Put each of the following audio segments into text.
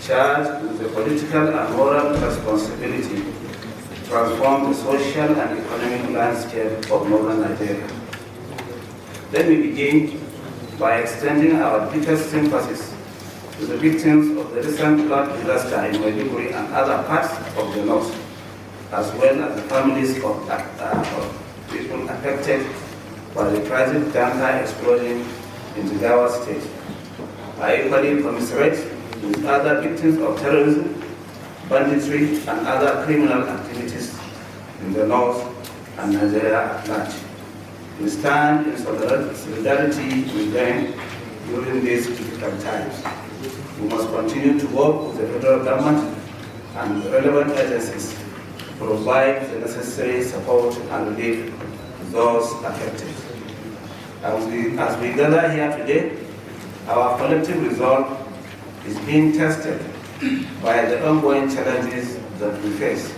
charged with the political and moral responsibility to transform the social and economic landscape of northern Nigeria. Let me begin by extending our deepest sympathies to the victims of the recent flood disaster in Maiduguri and other parts of the north, as well as the families of people affected by the tragic tanker explosion in Jigawa State. I equally commiserate with other victims of terrorism, banditry, and other criminal activities in the north and Nigeria at large. We stand in solidarity with them during these difficult times. We must continue to work with the federal government and relevant agencies to provide the necessary support and relief to those affected. As we gather here today, our collective resolve is being tested by the ongoing challenges that we face.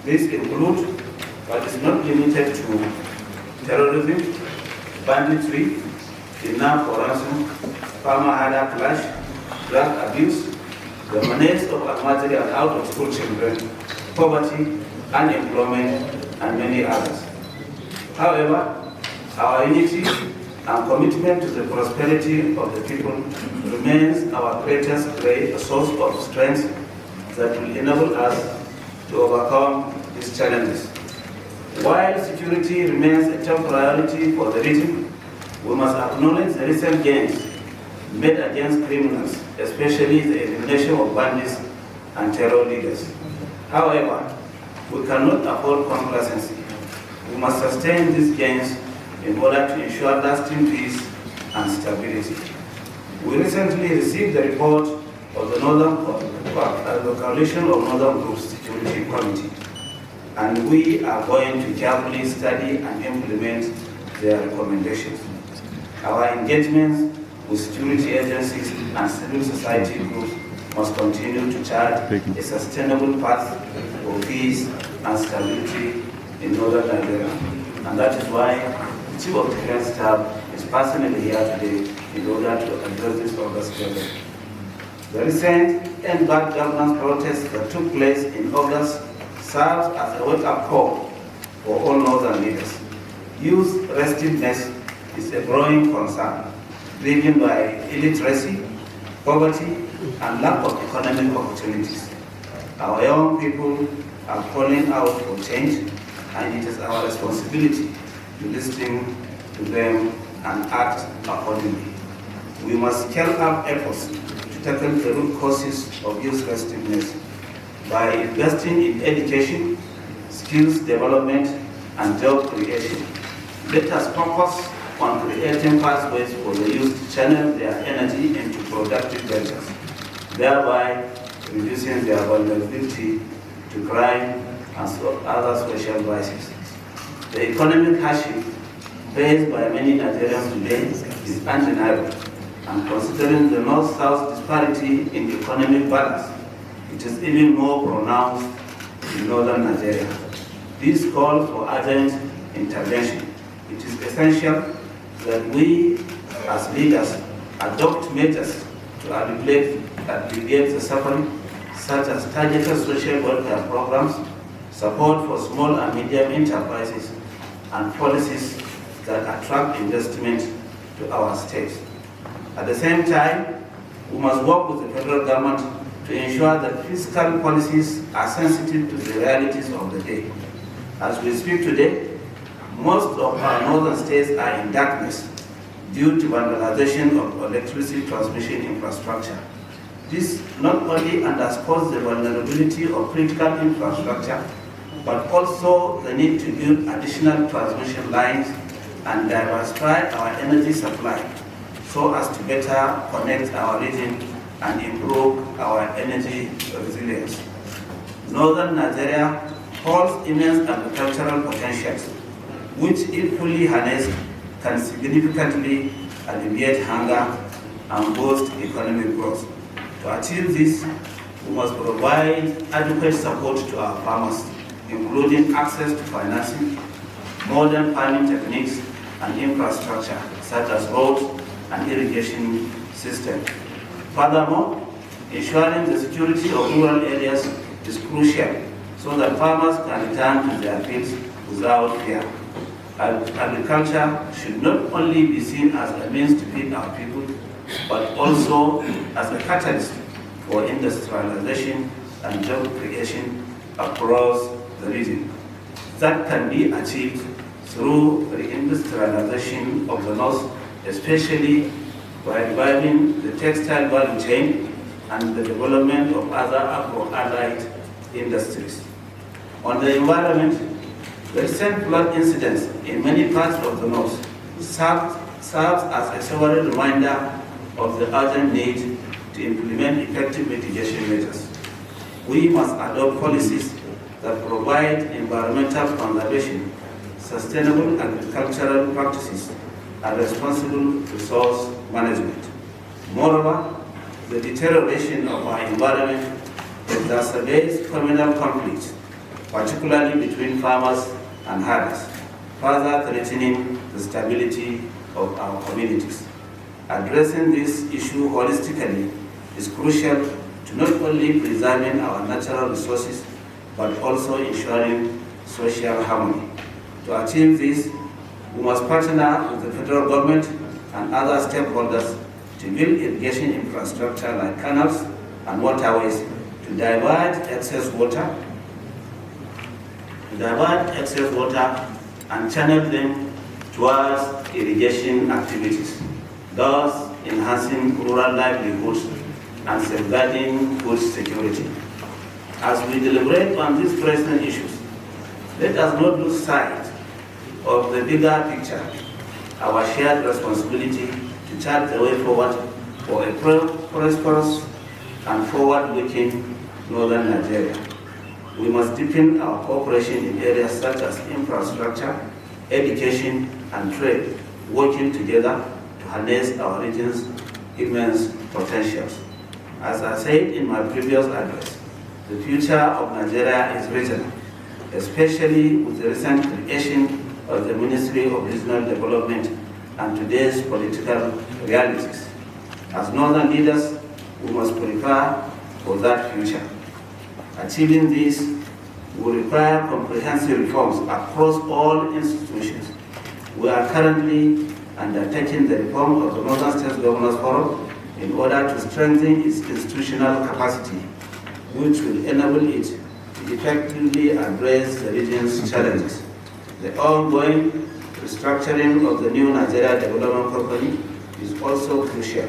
These include, but is not limited to, terrorism, banditry, kidnapping, farmer-hider clash, drug abuse, the menace of Almaty and out-of-school children, poverty, unemployment, and many others. However, our unity and commitment to the prosperity of the people remains our greatest source of strength that will enable us to overcome these challenges. While security remains a top priority for the region, we must acknowledge the recent gains made against criminals, especially the elimination of bandits and terror leaders. However, we cannot afford complacency. We must sustain these gains in order to ensure lasting peace and stability. We recently received the report of the Coalition of Northern Groups Security Committee, and we are going to carefully study and implement their recommendations. Our engagements with security agencies and civil society groups must continue to chart a sustainable path for peace and stability in northern Nigeria, and that is why the Chief of Defense Staff is personally here today in order to address this August gathering. The recent end bad governance protests that took place in August serves as a wake-up call for all northern leaders. Youth restiveness is a growing concern, driven by illiteracy, poverty, and lack of economic opportunities. Our young people are calling out for change, and it is our responsibility to listen to them and act accordingly. We must scale up efforts to tackle the root causes of youth restiveness by investing in education, skills development, and job creation. Let us focus on creating pathways for the youth to channel their energy into productive ventures, thereby reducing their vulnerability to crime and other social vices. The economic hardship faced by many Nigerians today is undeniable, and considering the north-south disparity in economic balance, it is even more pronounced in northern Nigeria. This calls for urgent intervention. It is essential that we, as leaders, adopt measures to alleviate the suffering, such as targeted social welfare programs, support for small and medium enterprises, and policies that attract investment to our states. At the same time, we must work with the federal government to ensure that fiscal policies are sensitive to the realities of the day. As we speak today, most of our northern states are in darkness due to vandalization of electricity transmission infrastructure. This not only underscores the vulnerability of critical infrastructure, but also the need to build additional transmission lines and diversify our energy supply so as to better connect our region and improve our energy resilience. Northern Nigeria holds immense agricultural potentials, which, if fully harnessed, can significantly alleviate hunger and boost economic growth. To achieve this, we must provide adequate support to our farmers, including access to financing, modern farming techniques, and infrastructure, such as roads and irrigation systems. Furthermore, Ensuring the security of rural areas is crucial so that farmers can return to their fields without fear. Agriculture should not only be seen as a means to feed our people, but also as a catalyst for industrialization and job creation across the region. That can be achieved through reindustrialization of the North, especially by reviving the textile value chain and the development of other agro-allied industries. On the environment, the recent flood incidents in many parts of the North serves as a sobering reminder of the urgent need to implement effective mitigation measures. We must adopt policies that provide environmental conservation, sustainable agricultural practices, and responsible resource management. Moreover, the deterioration of our environment exacerbates communal conflicts, particularly between farmers and herders, further threatening the stability of our communities. Addressing this issue holistically is crucial to not only preserving our natural resources, but also ensuring social harmony. To achieve this, we must partner with the federal government and other stakeholders to build irrigation infrastructure like canals and waterways to divert excess water and channel them towards irrigation activities, thus enhancing rural livelihoods and safeguarding food security. As we deliberate on these pressing issues, let us not lose sight of the bigger picture, our shared responsibility to chart the way forward for a prosperous and forward-looking northern Nigeria. We must deepen our cooperation in areas such as infrastructure, education, and trade, working together to harness our region's immense potentials. As I said in my previous address, the future of Nigeria is regional, especially with the recent creation of the Ministry of Regional Development and today's political realities. As northern leaders, we must prepare for that future. Achieving this will require comprehensive reforms across all institutions. We are currently undertaking the reform of the Northern States Governors Forum in order to strengthen its institutional capacity, which will enable it to effectively address the region's challenges. The ongoing restructuring of the new Nigeria Development Company is also crucial,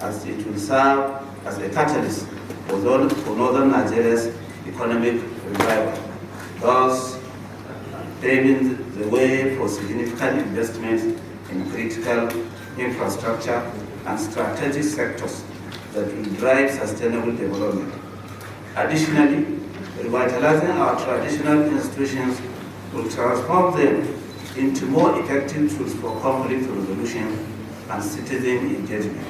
as it will serve as a catalyst for northern Nigeria's economic revival, thus paving the way for significant investment in critical infrastructure and strategic sectors that will drive sustainable development. Additionally, revitalizing our traditional institutions will transform them into more effective tools for conflict resolution and citizen engagement,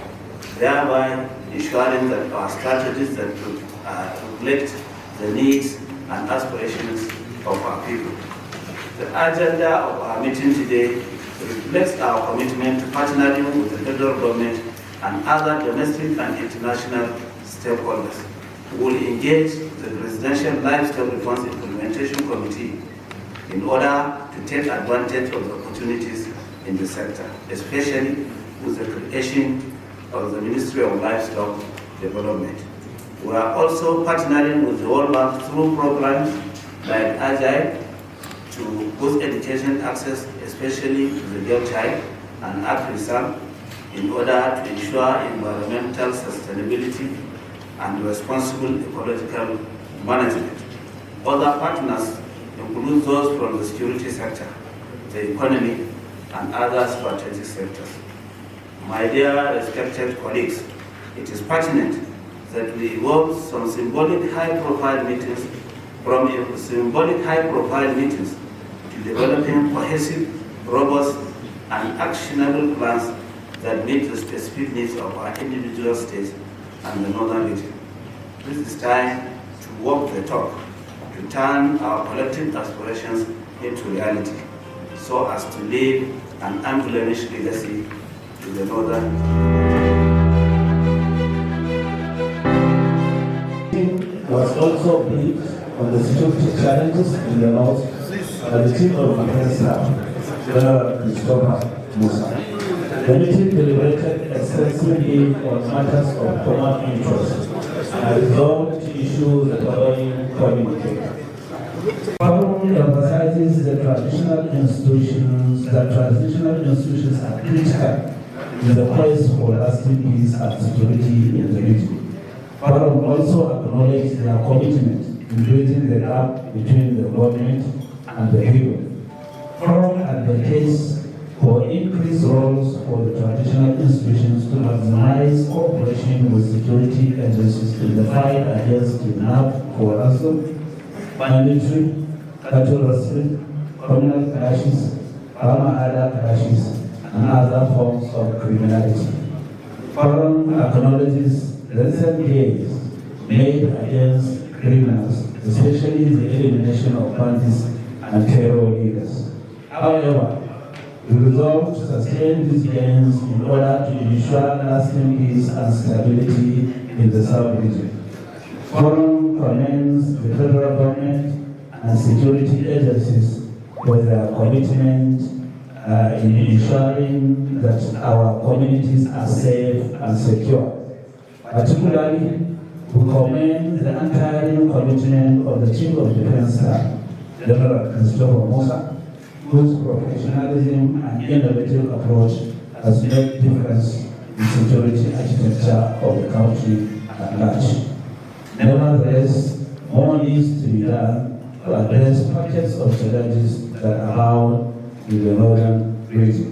thereby ensuring that our strategies that reflect the needs and aspirations of our people. The agenda of our meeting today reflects our commitment to partnering with the federal government and other domestic and international stakeholders. We will engage the Presidential Livestock Reforms Implementation Committee in order to take advantage of the opportunities in the sector, especially with the creation of the Ministry of Livestock Development. We are also partnering with the World Bank through programs like Agile to boost education access, especially to the girl child, and AfriSam, in order to ensure environmental sustainability and responsible ecological management. Other partners include those from the security sector, the economy, and other strategic sectors. My dear respected colleagues, it is pertinent that we evolve from symbolic high-profile meetings to developing cohesive, robust, and actionable plans that meet the specific needs of our individual states and the northern region. This is time to walk the talk, to turn our collective aspirations into reality, so as to leave an unblemished legacy to the northern. was also built on the security challenges in the north by the Chief of Defense Staff, General Christopher Musa. The meeting deliberated extensively on matters of common interest and resolved to issue the following communique. Forum emphasizes that transitional institutions are critical in the quest for lasting peace and security in the region. Forum also acknowledges their commitment in bridging the gap between the government and the people. Forum advocates for increased roles for the traditional institutions to maximize cooperation with security agencies in the fight against kidnapping, for ransom, banditry, cattle rustling, criminal clashes, farmer-ada clashes, and other forms of criminality. Forum acknowledges the recent gains made against criminals, especially the elimination of bandits and terror leaders. However, we resolve to sustain these gains in order to ensure lasting peace and stability in the South region. Forum commends the federal government and security agencies for their commitment in ensuring that our communities are safe and secure. Particularly, we commend the untiring commitment of the Chief of Defense Staff, General Christopher Musa, whose professionalism and innovative approach has made difference in security architecture of the country at large. Nevertheless, more needs to be done to address pockets of challenges that abound in the northern region.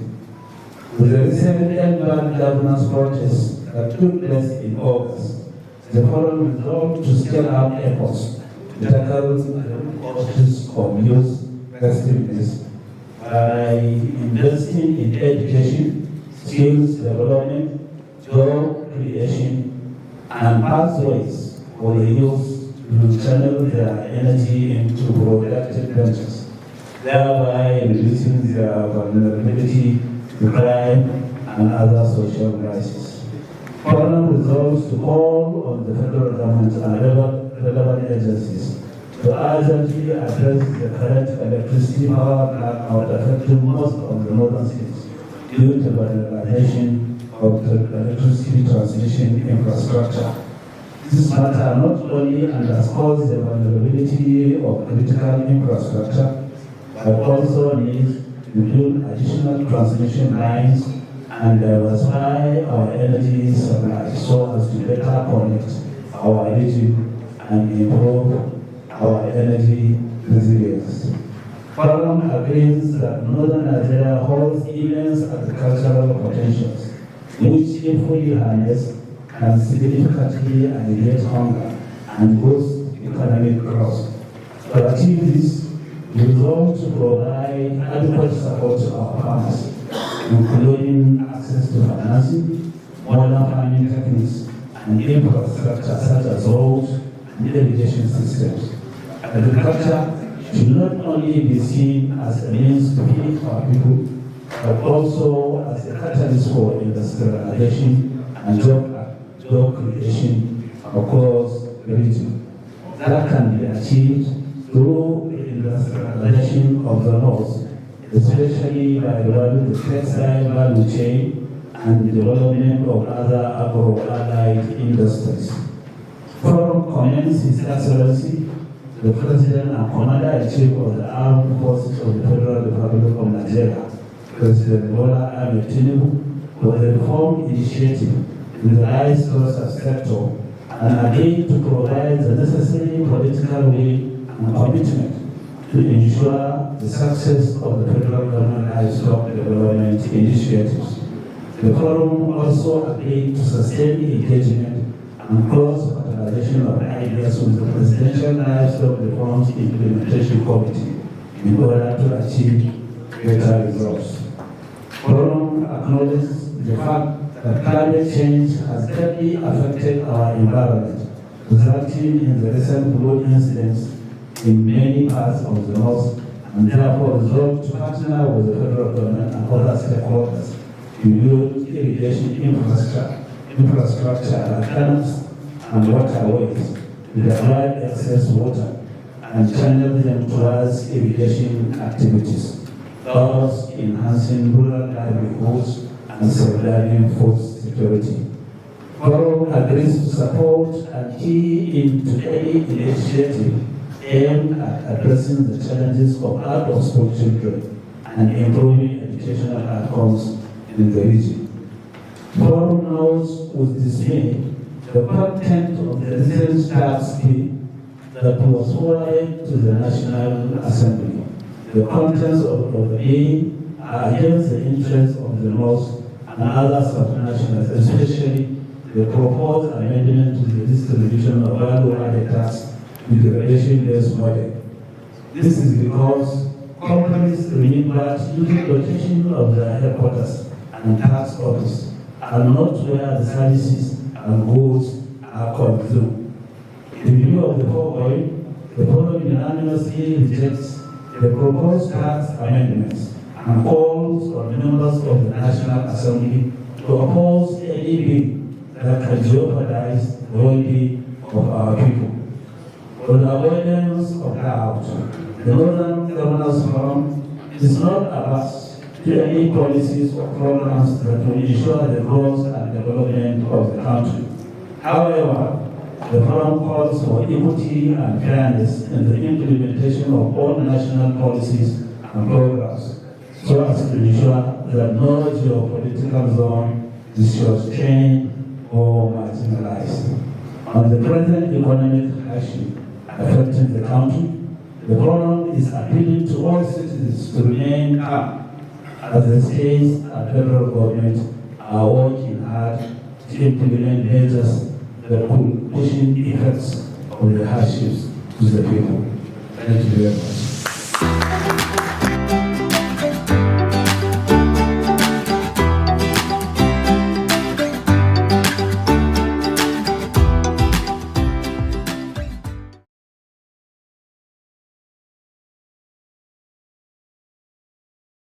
With the recent bad governance protests that took place in August, the Forum resolved to scale up efforts to tackle the causes of youth restiveness by investing in education, skills development, job creation, and pathways for the youth to channel their energy into productive ventures, thereby reducing their vulnerability to crime and other social crises. Forum resolves to call on the federal government and relevant agencies to urgently address the current electricity power blackout affecting most of the northern states due to vandalization of the electricity transmission infrastructure. This matter not only underscores the vulnerability of critical infrastructure, but also needs to build additional transmission lines and diversify our energy supply so as to better connect our region and improve our energy resilience. Forum agrees that northern Nigeria holds immense agricultural potentials, which, if fully harnessed, can significantly alleviate hunger and boost economic growth. To achieve this, we resolve to provide adequate support to our farmers, including access to financing, modern farming techniques, and infrastructure such as roads and irrigation systems. Agriculture should not only be seen as a means to feed our people, but also as a catalyst for industrialization and job creation across the region. That can be achieved through the industrialization of the North, especially by developing the textile value chain and the development of other agro-allied industries. Forum commends His Excellency, the President and Commander-in-Chief of the Armed Forces of the Federal Republic of Nigeria, President Bola Ahmed Tinubu, for the reform initiative in the rice process sector and again to provide the necessary political will and commitment to ensure the success of the federal government livestock development initiatives. The Forum also agreed to sustain engagement and cross-fertilization of ideas with the Presidential Livestock Reforms Implementation Committee in order to achieve better results. Forum acknowledges the fact that climate change has greatly affected our environment, resulting in the recent flood incidents in many parts of the north, and therefore resolved to partner with the federal government and other stakeholders to build irrigation infrastructure like canals and waterways the applied excess water and channel them towards irrigation activities, thus enhancing rural livelihoods and safeguarding food security. Forum agrees to support and key into any initiative aimed at addressing the challenges of out-of-school children and improving educational outcomes in the region. Forum notes with dismay the content of the recent tax bill that was forwarded to the National Assembly. The contents of the bill are against the interests of the North and other subnationals, especially the proposed amendment to the distribution of value-added tax with the relation-based model. This is because companies remember using location of their headquarters and tax office and not where the services and goods are consumed. In view of the foregoing, the forum unanimously rejects the proposed tax amendments and calls on members of the National Assembly to oppose any bill that can jeopardize the well-being of our people. For the avoidance of doubt, the Northern Governors Forum is not averse to any policies or programs that will ensure the growth and development of the country. However, the Forum calls for equity and fairness in the implementation of all national policies and programs, so as to ensure that no geopolitical zone is shortchanged or marginalized. On the present economic hardship affecting the country, the Forum is appealing to all citizens to remain calm as the states and federal government are working hard to implement measures that could cushion the effects of the hardships to the people. Thank you very much.